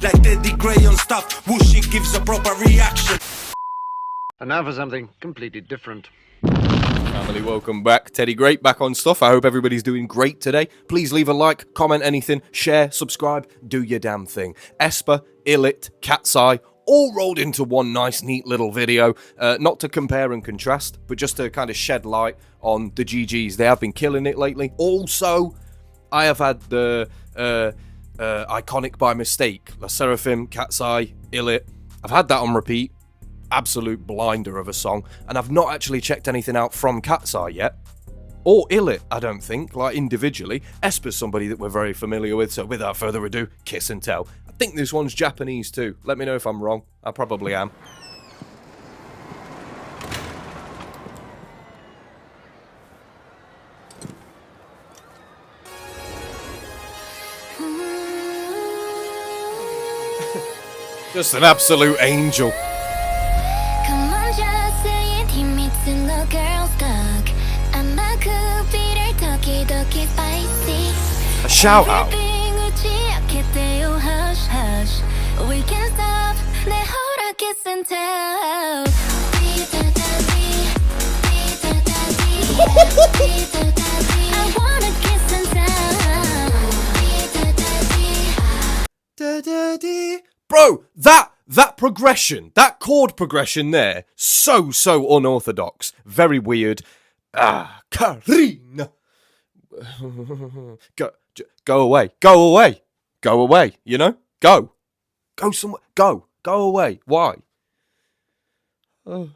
Like geddytrey on stuff, whooshing gives a proper reaction. And now for something completely different. Family, welcome back. Teddy Great back on stuff. I hope everybody's doing great today. Please leave a like, comment anything, share, subscribe, do your damn thing. aespa, ILLIT, Katseye, all rolled into one nice, neat little video. Not to compare and contrast, but just to kind of shed light on the GGs. They have been killing it lately. Also, I have had the Iconic by Mistake, La Seraphim, Katseye, ILLIT. I've had that on repeat. Absolute blinder of a song, and I've not actually checked anything out from Katseye yet, or ILLIT, I don't think, like individually. aespa's somebody that we're very familiar with, so without further ado, kiss and tell. I think this one's Japanese too. Let me know if I'm wrong. I probably am. Just an absolute angel. A shout out. Bro, that progression, that chord progression there, so unorthodox, very weird. Karina. Go away, you know? Go somewhere, go away. Why? Oh.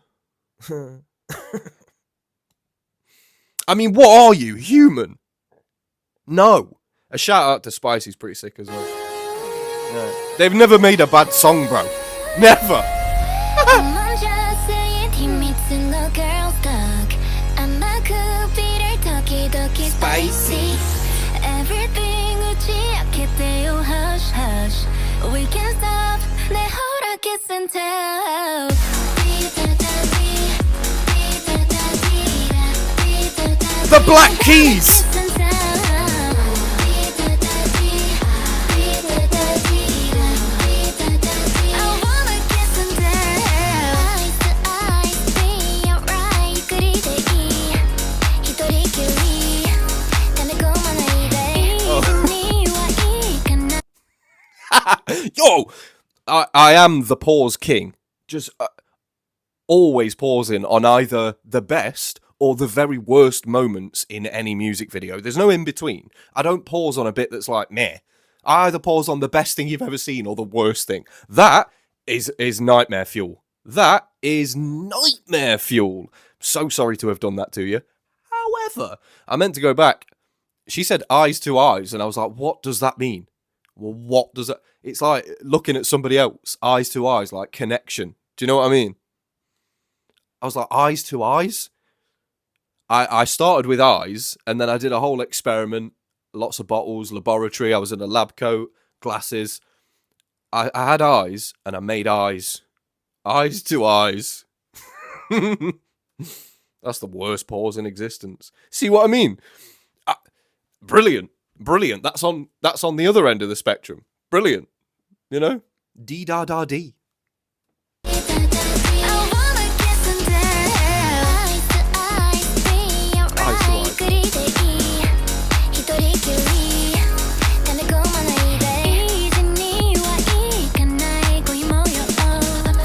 I mean, what are you, human? No. A shout out to Spicy's pretty sick as well. Yeah. They've never made a bad song, bro. Never. Spicy. Everything hush hush. We can stop. Kiss and tell. The Black Keys. Yo, I am the pause king. Just always pausing on either the best or the very worst moments in any music video. There's no in between. I don't pause on a bit that's like meh. I either pause on the best thing you've ever seen or the worst thing. That is nightmare fuel. That is nightmare fuel. So sorry to have done that to you. However, I meant to go back. She said eyes to eyes, and I was like, what does that mean? Well, what does that... It's like looking at somebody else, eyes to eyes, like connection. Do you know what I mean? I was like, eyes to eyes? I started with eyes, and then I did a whole experiment. Lots of bottles, laboratory. I was in a lab coat, glasses. I had eyes, and I made eyes. Eyes to eyes. That's the worst pause in existence. See what I mean? Brilliant. That's on the other end of the spectrum. Brilliant. You know? D-da-da-D.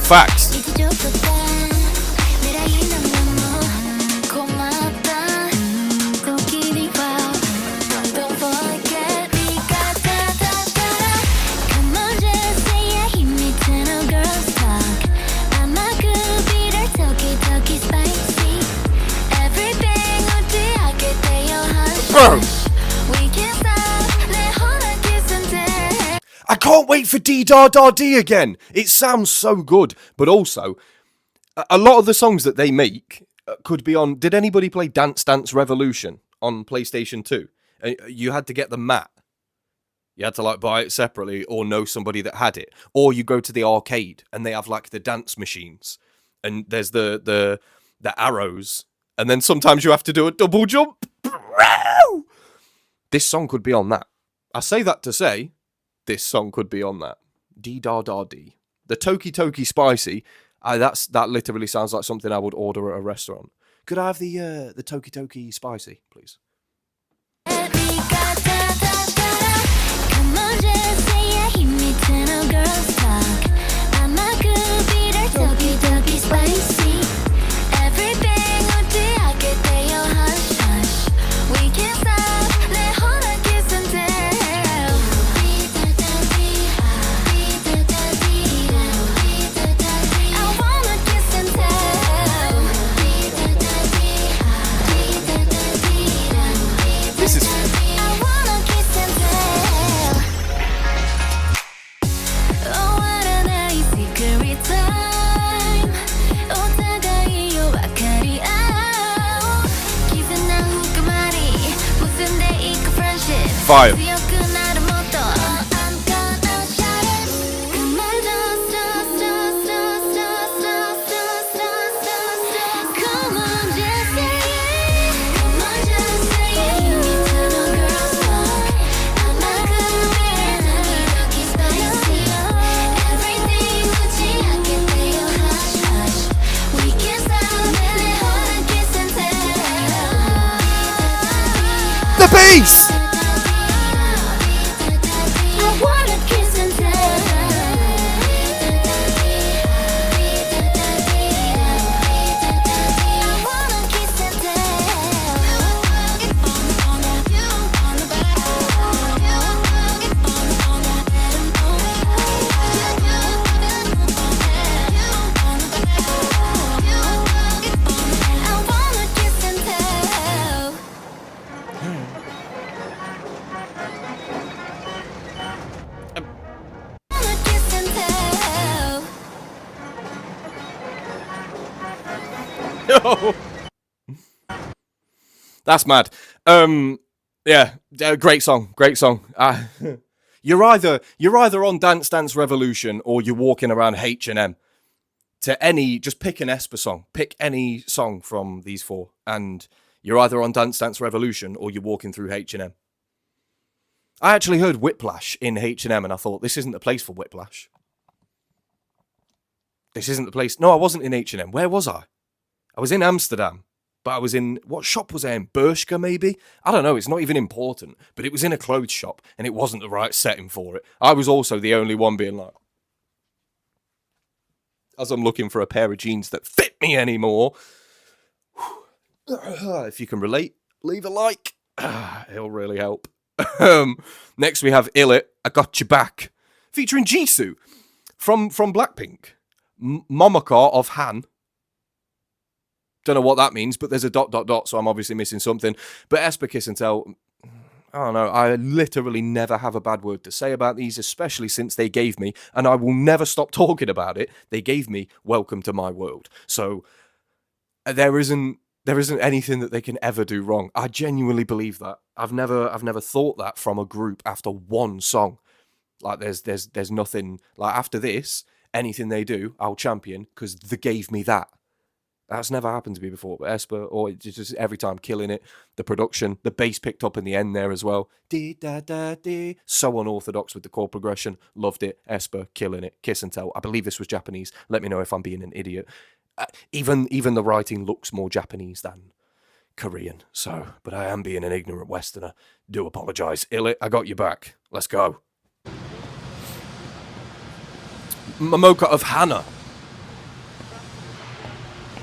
Facts. I can't wait for D-da-da-D again. It sounds so good. But also, a lot of the songs that they make could be on... Did anybody play Dance Dance Revolution on PlayStation 2? You had to get the mat. You had to like buy it separately or know somebody that had it. Or you go to the arcade and they have like the dance machines. And there's the arrows. And then sometimes you have to do a double jump. This song could be on that. I say that to say, this song could be on that. D-da-da-D. The Toki Toki Spicy. That literally sounds like something I would order at a restaurant. Could I have the Toki Toki Spicy, please? Fire. The bass! That's mad. Yeah, great song. You're either on Dance Dance Revolution or you're walking around H&M. Just pick an aespa song. Pick any song from these four, and you're either on Dance Dance Revolution or you're walking through H&M. I actually heard Whiplash in H&M, and I thought, this isn't the place for Whiplash. This isn't the place. No, I wasn't in H&M. Where was I? I was in Amsterdam. But I was in, what shop was I in? Bershka, maybe? I don't know, it's not even important. But it was in a clothes shop, and it wasn't the right setting for it. I was also the only one being like, as I'm looking for a pair of jeans that fit me anymore. If you can relate, leave a like. It'll really help. Next we have ILLIT, I Got You Back. Featuring Jisoo from Blackpink. Momoko of Han. Don't know what that means, but there's a ... so I'm obviously missing something. But aespa Kiss and Tell, I don't know, I literally never have a bad word to say about these, especially since they gave me, and I will never stop talking about it, they gave me Welcome to My World. So there isn't anything that they can ever do wrong. I genuinely believe that. I've never thought that from a group after one song. Like there's nothing, like after this, anything they do, I'll champion, because they gave me that. That's never happened to me before, but aespa, or just every time killing it. The production, the bass picked up in the end there as well. Dee da da dee. So unorthodox with the chord progression. Loved it. aespa, killing it. Kiss and Tell. I believe this was Japanese. Let me know if I'm being an idiot. Even the writing looks more Japanese than Korean. So, but I am being an ignorant Westerner. Do apologise. ILLIT, I got you back. Let's go. Momoko of Hana.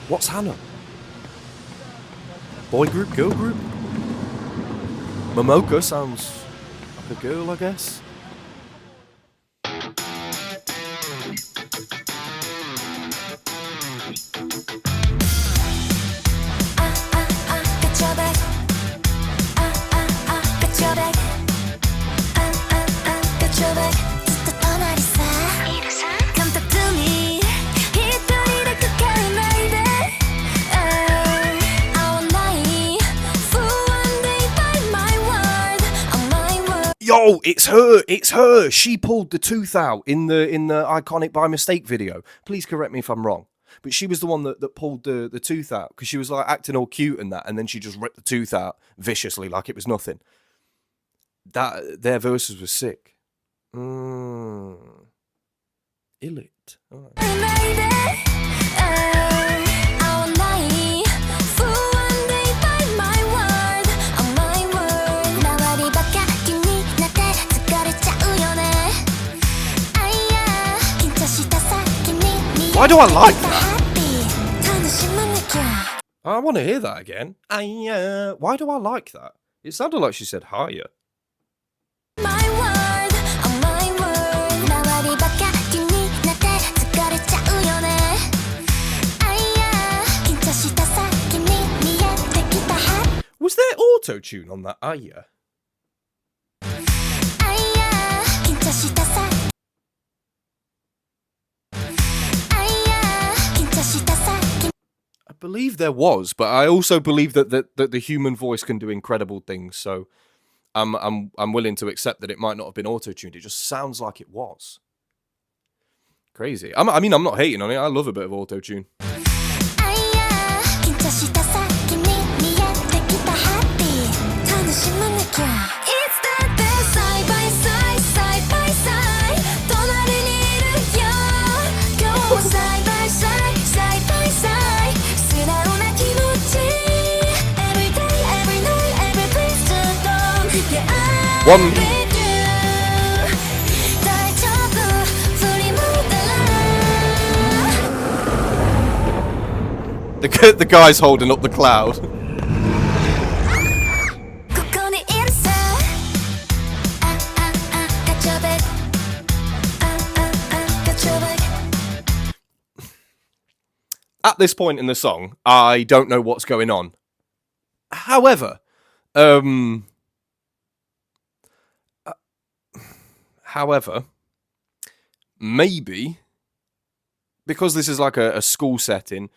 What's Hana? Boy group, girl group? Momoko sounds like a girl, I guess. Yo, it's her. She pulled the tooth out in the Iconic by Mistake video. Please correct me if I'm wrong. But she was the one that pulled the tooth out, because she was like acting all cute and that, and then she just ripped the tooth out viciously like it was nothing. Their verses were sick. ILLIT. All right. Why do I like that? I want to hear that again. Why do I like that? It sounded like she said higher. Was there auto-tune on that Aya? I believe there was, but I also believe that the human voice can do incredible things. So I'm willing to accept that it might not have been auto-tuned. It just sounds like it was. Crazy. I mean, I'm not hating on it. I love a bit of auto-tune. The guy's holding up the cloud. At this point in the song, I don't know what's going on. However, maybe because this is like a school setting.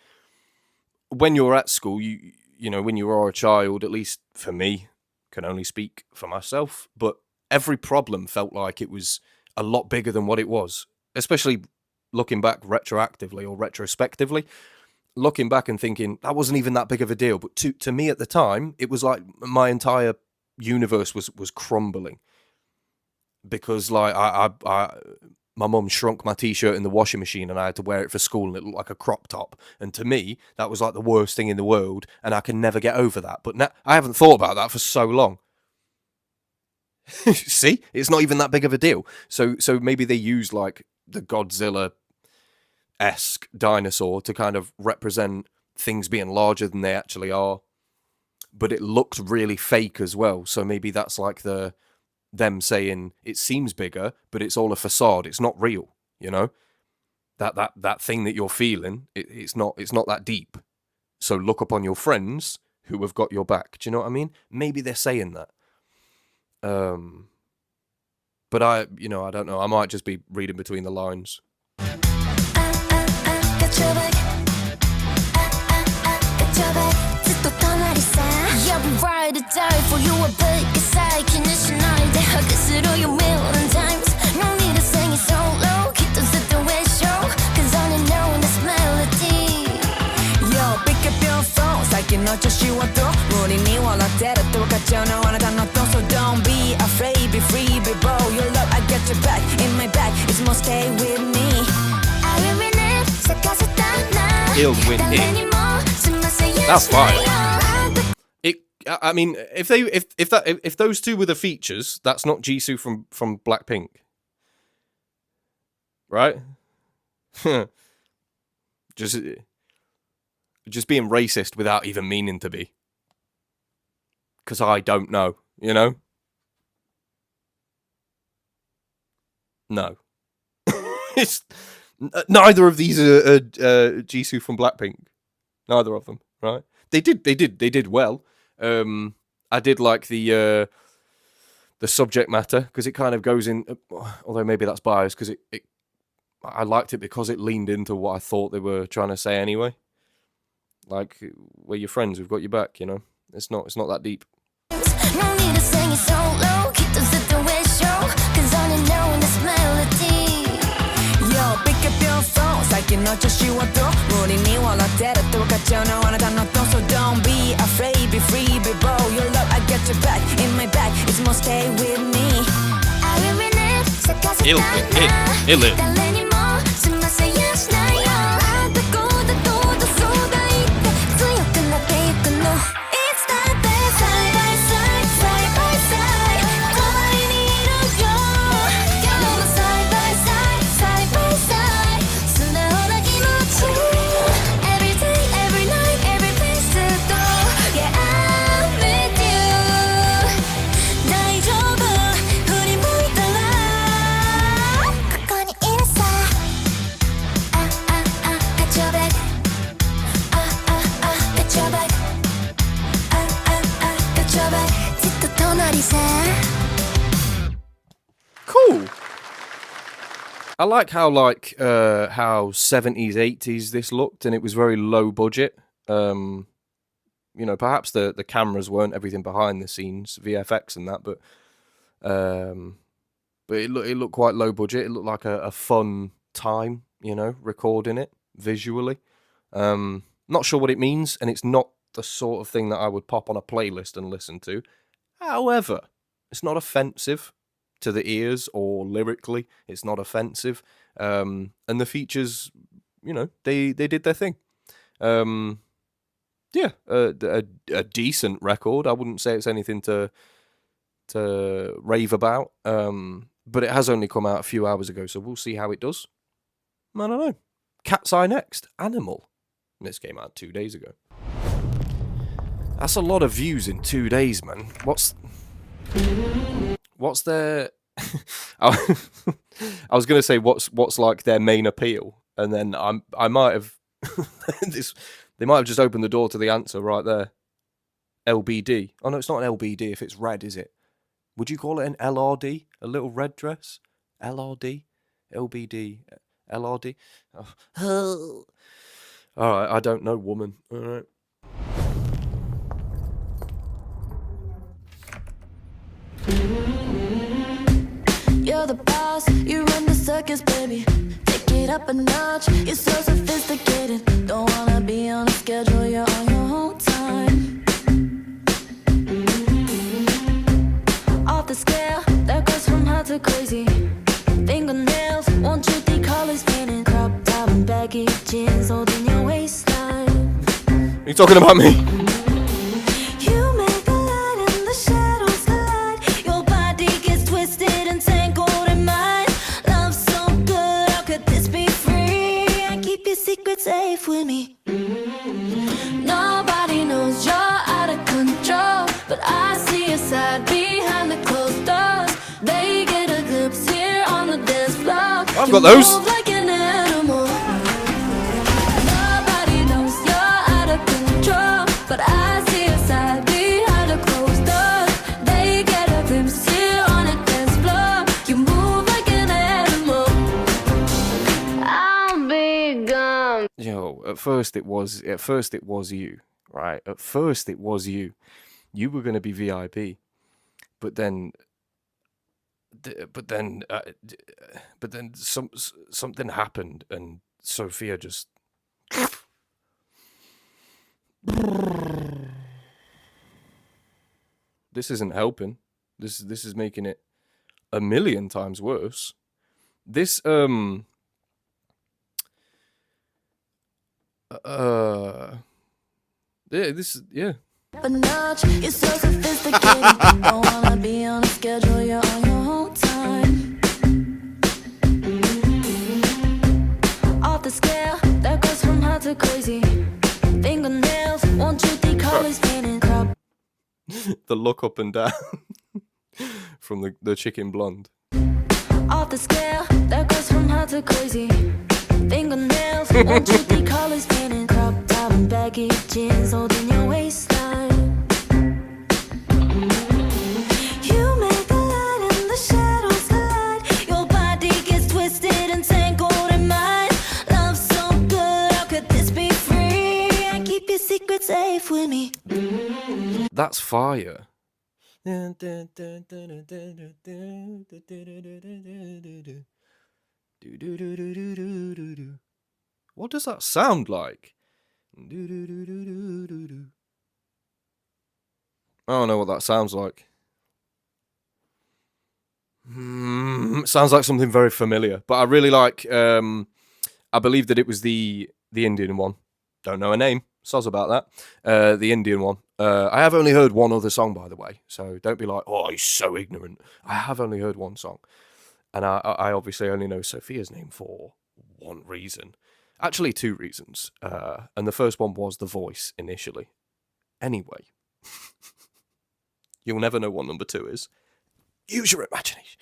When you're at school, you know, when you are a child, at least for me, can only speak for myself, but every problem felt like it was a lot bigger than what it was, especially looking back retroactively or retrospectively, looking back and thinking that wasn't even that big of a deal. But to me at the time, it was like my entire universe was crumbling because like my mum shrunk my t-shirt in the washing machine and I had to wear it for school and it looked like a crop top. And to me, that was like the worst thing in the world and I can never get over that. But now, I haven't thought about that for so long. See? It's not even that big of a deal. So maybe they used like the Godzilla-esque dinosaur to kind of represent things being larger than they actually are. But it looked really fake as well. So maybe that's like them saying it seems bigger, but it's all a facade. It's not real, you know. That thing that you're feeling, it's not that deep. So look upon your friends who have got your back. Do you know what I mean? Maybe they're saying that. But I don't know. I might just be reading between the lines. So don't be afraid, be free, be bold. Your love, I got your back. In my back, it's more stay with me. He'll win it. That's fine. I mean, if those two were the features, that's not Jisoo from Blackpink, right? just being racist without even meaning to be, because I don't know, you know. No, it's neither of these are Jisoo from Blackpink. Neither of them, right? They did well. I did like the subject matter because it kind of goes in. Although maybe that's biased because I liked it because it leaned into what I thought they were trying to say anyway. Like, we're your friends, we've got your back. You know, it's not that deep. No need to sing it solo. Keep the situation, 'cause all you know in this melody. Yo, pick up your phone. 最近の調子はどう？無理に笑ってるって分かっちゃうのあなたのトーン So don't be afraid, be free, be bold. Your love, I got your back. In my back, it's more stay with me. I will win it. ILLIT. I like how how 70s, 80s this looked, and it was very low budget. You know, perhaps the cameras weren't everything behind the scenes, VFX and that, but it looked quite low budget. It looked like a fun time, you know, recording it visually. Not sure what it means, and it's not the sort of thing that I would pop on a playlist and listen to. However, it's not offensive to the ears, or lyrically, it's not offensive. And the features, you know, they did their thing. Yeah, a decent record. I wouldn't say it's anything to rave about. But it has only come out a few hours ago, so we'll see how it does. I don't know. Katseye next. Animal. And this came out 2 days ago. That's a lot of views in 2 days, man. What's their... I was going to say what's like their main appeal, and then I might have... They might have just opened the door to the answer right there. LBD. Oh, no, it's not an LBD if it's red, is it? Would you call it an LRD? A little red dress? LRD? LBD? LRD? Oh. Alright, I don't know, woman. Alright. You're the boss, you run the circus, baby. Take it up a notch, you're so sophisticated. Don't wanna be on a schedule, you're on your own time. Off the scale, that goes from hot to crazy. Fingernails, won't you think colors painted? Crop top and baggy jeans holding your waistline. Are you talking about me? You make the light and the shadows collide. Your body gets twisted and tangled in mine. Love so good, how could this be free? I keep your secret safe with me. Nobody knows you're out of control, but I see your side behind the closed doors. They get a glimpse here on the dance floor. I've got those. Move like an animal. Nobody knows you're out of control, but I see your side behind the closed doors. They get a glimpse here on the dance floor. You move like an animal. I'll be gone. Yo, at first it was you, right? At first it was you. You were gonna be VIP, but then something happened, and Sophia just. This isn't helping. This is making it a million times worse. This yeah. A notch, you're so sophisticated. Don't wanna be on a schedule, you're on your own time. Off the scale, that goes from hot to crazy. Fingernails, won't you think colors painted? Crop. The look up and down from the chicken blonde. Off the scale, that goes from hot to crazy. Fingernails, won't you think colors painted? Crop top and baggy jeans holding your waistline. You make the light and the shadows collide. Your body gets twisted and tangled in mine. Love so good, how could this be free? I keep your secret safe with me. That's fire. What does that sound like? I don't know what that sounds like. It sounds like something very familiar, but I really like. I believe that it was the Indian one. Don't know her name. Soz about that. The Indian one. I have only heard one other song, by the way, so don't be like, oh, he's so ignorant. I have only heard one song, and I obviously only know Sophia's name for one reason. Actually, two reasons. And the first one was the voice initially. Anyway, you'll never know what number two is. Use your imagination.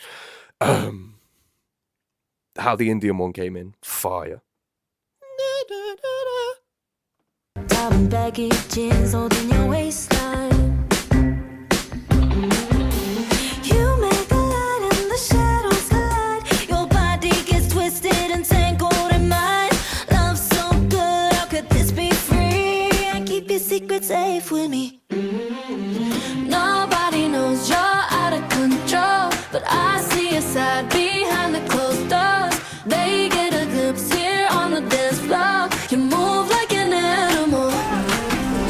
How the Indian one came in. Fire. Top and baggy jeans holding your waistline. You make the light and the shadows collide. Your body gets twisted safe with me. Nobody knows you're out of control, but I see your side behind the closed doors. They get a glimpse here on the dance floor. You move like an animal.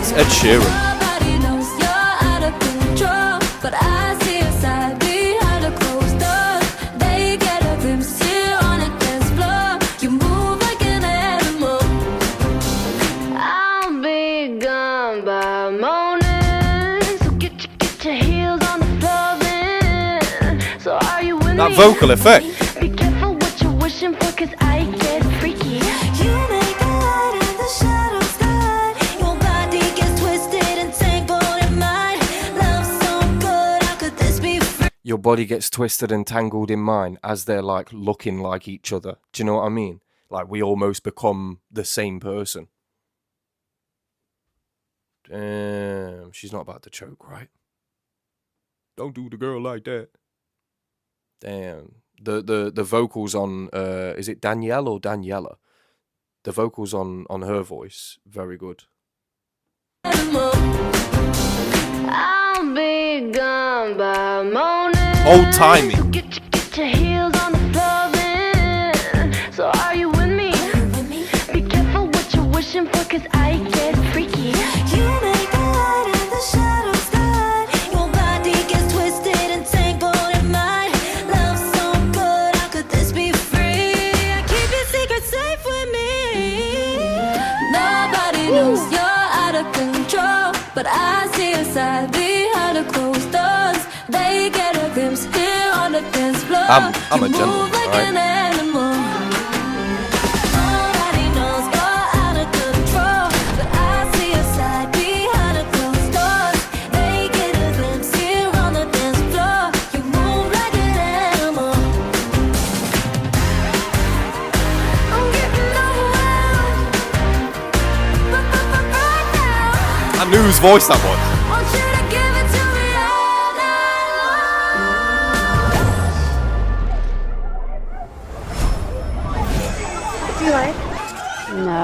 It's Ed Sheeran. Nobody knows you're out of control, but I see your side behind the closed doors. They get a glimpse here on the dance floor. You move like an animal. I'll be gone by morning, so get your heels on the floor then. So are you with That me? vocal effect. Be careful what you're wishing for, 'cause I get freaky. You make a light in the shadows glide. Your body gets twisted and tangled in mine. Love so good, how could this be free? Your body gets twisted and tangled in mine as they're like looking like each other. Do you know what I mean? Like we almost become the same person. Damn, she's not about to choke, right? Don't do the girl like that. Damn. The vocals on is it Danielle or Daniela? The vocals on her voice, very good. I'll be gone by morning. Old timey. So get your heels on the floor then. So are you with me? Be careful what you're wishing for, 'cause I get freaky. You make a light in the shadows glide. Your body gets twisted and tangled in mine. Love so good, how could this be free? I keep your secret safe with me. Nobody knows you're out of control, but I see your side behind the closed doors. They get a glimpse here on the dance floor. I'm a You gentleman, move like right? an animal. Nobody knows you're out of control, but I see your side behind the closed doors. They get a glimpse here on the dance floor. You move like an animal. I'm getting overwhelmed right now. I knew whose voice that was. Want you to give it to me all night long. Do you like? No.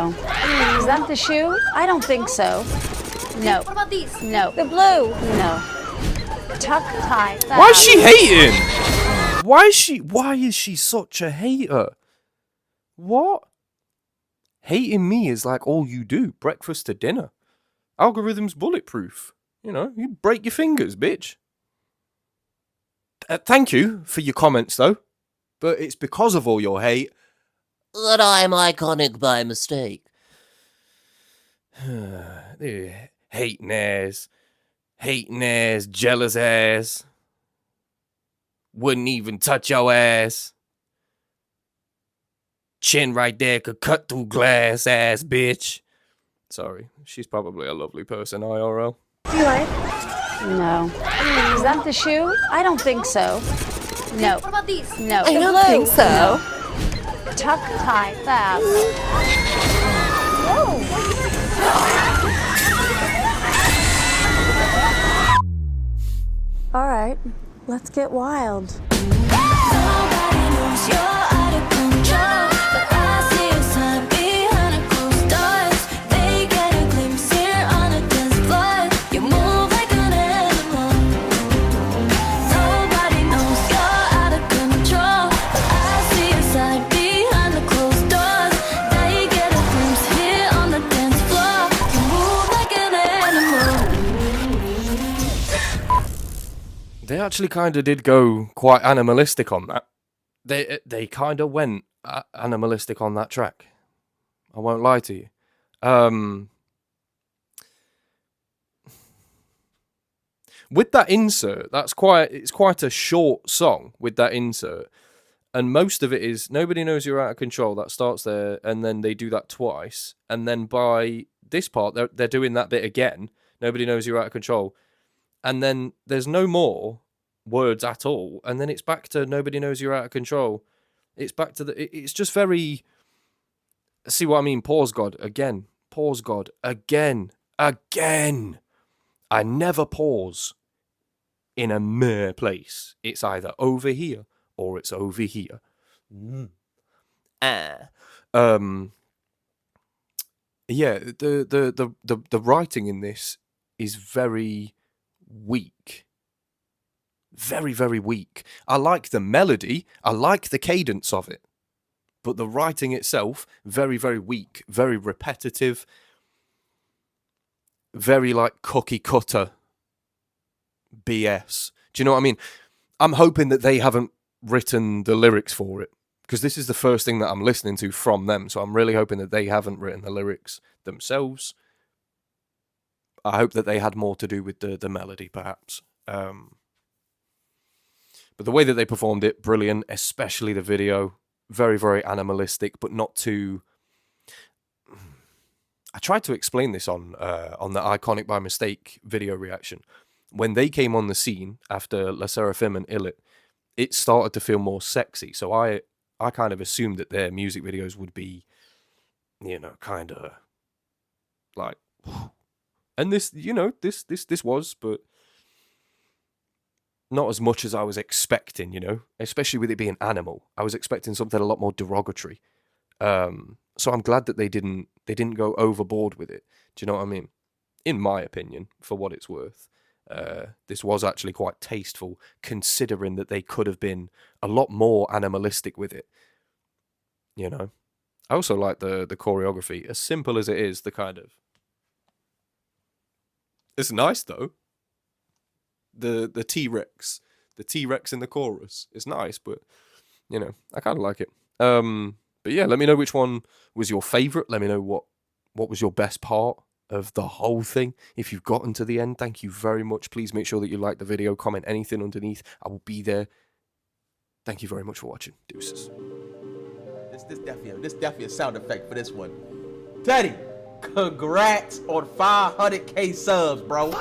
Is that the shoe? I don't think so. No. What about these? No. The blue. No. Tuck tie. Why is she hating? Why is she such a hater? What? Hating me is like all you do, breakfast to dinner. Algorithm's bulletproof. You know, you break your fingers, bitch. Thank you for your comments, though. But it's because of all your hate that I'm iconic by mistake. Hating ass, jealous ass. Wouldn't even touch your ass. Chin right there could cut through glass, ass bitch. Sorry, she's probably a lovely person, IRL. Do you like? No. Is that the shoe? I don't think so. No. What about these? No. I The don't blue. think so. No. Tuck tie. Fast. All right, let's get wild. Nobody knows you're out of control, but I see your side behind the closed doors. They get a glimpse here on the dance floor. You move like an animal. Nobody knows you're out of control, but I see your side behind the closed doors. They get a glimpse here on the dance floor. You move like an animal. They actually kind of did go quite animalistic on that. They kind of went animalistic on that track. I won't lie to you. With that insert, it's quite a short song with that insert, and most of it is "Nobody Knows You're Out of Control." That starts there, and then they do that twice, and then by this part they're doing that bit again. "Nobody Knows You're Out of Control." And then there's no more words at all. And then it's back to "Nobody Knows You're Out of Control." It's back to it's just very... See what I mean? Pause God. Again. Pause God. Again. Again. I never pause in a mere place. It's either over here or it's over here. Yeah, the writing in this is very weak. Very, very weak. I like the melody, I like the cadence of it, but the writing itself, very, very weak, very repetitive, very like cookie cutter BS. Do you know what I mean? I'm hoping that they haven't written the lyrics for it, because this is the first thing that I'm listening to from them, so I'm really hoping that they haven't written the lyrics themselves. I hope that they had more to do with the melody, perhaps. But the way that they performed it, brilliant, especially the video. Very, very animalistic, but not too... I tried to explain this on the Iconic by Mistake video reaction. When they came on the scene after La Seraphim and ILLIT, it started to feel more sexy. So I kind of assumed that their music videos would be, you know, kind of like... And this, you know, this was, but... not as much as I was expecting, you know, especially with it being animal. I was expecting something a lot more derogatory. So I'm glad that they didn't go overboard with it. Do you know what I mean? In my opinion, for what it's worth, this was actually quite tasteful, considering that they could have been a lot more animalistic with it. You know, I also like the choreography, as simple as it is. The kind of, it's nice though. The T-Rex in the chorus is nice, but you know, I kind of like it. But yeah, let me know which one was your favorite. Let me know what was your best part of the whole thing. If you've gotten to the end, thank you very much. Please make sure that you like the video, comment anything underneath. I will be there. Thank you very much for watching. Deuces. This definitely a sound effect for this one. Teddy, congrats on 500K subs, bro.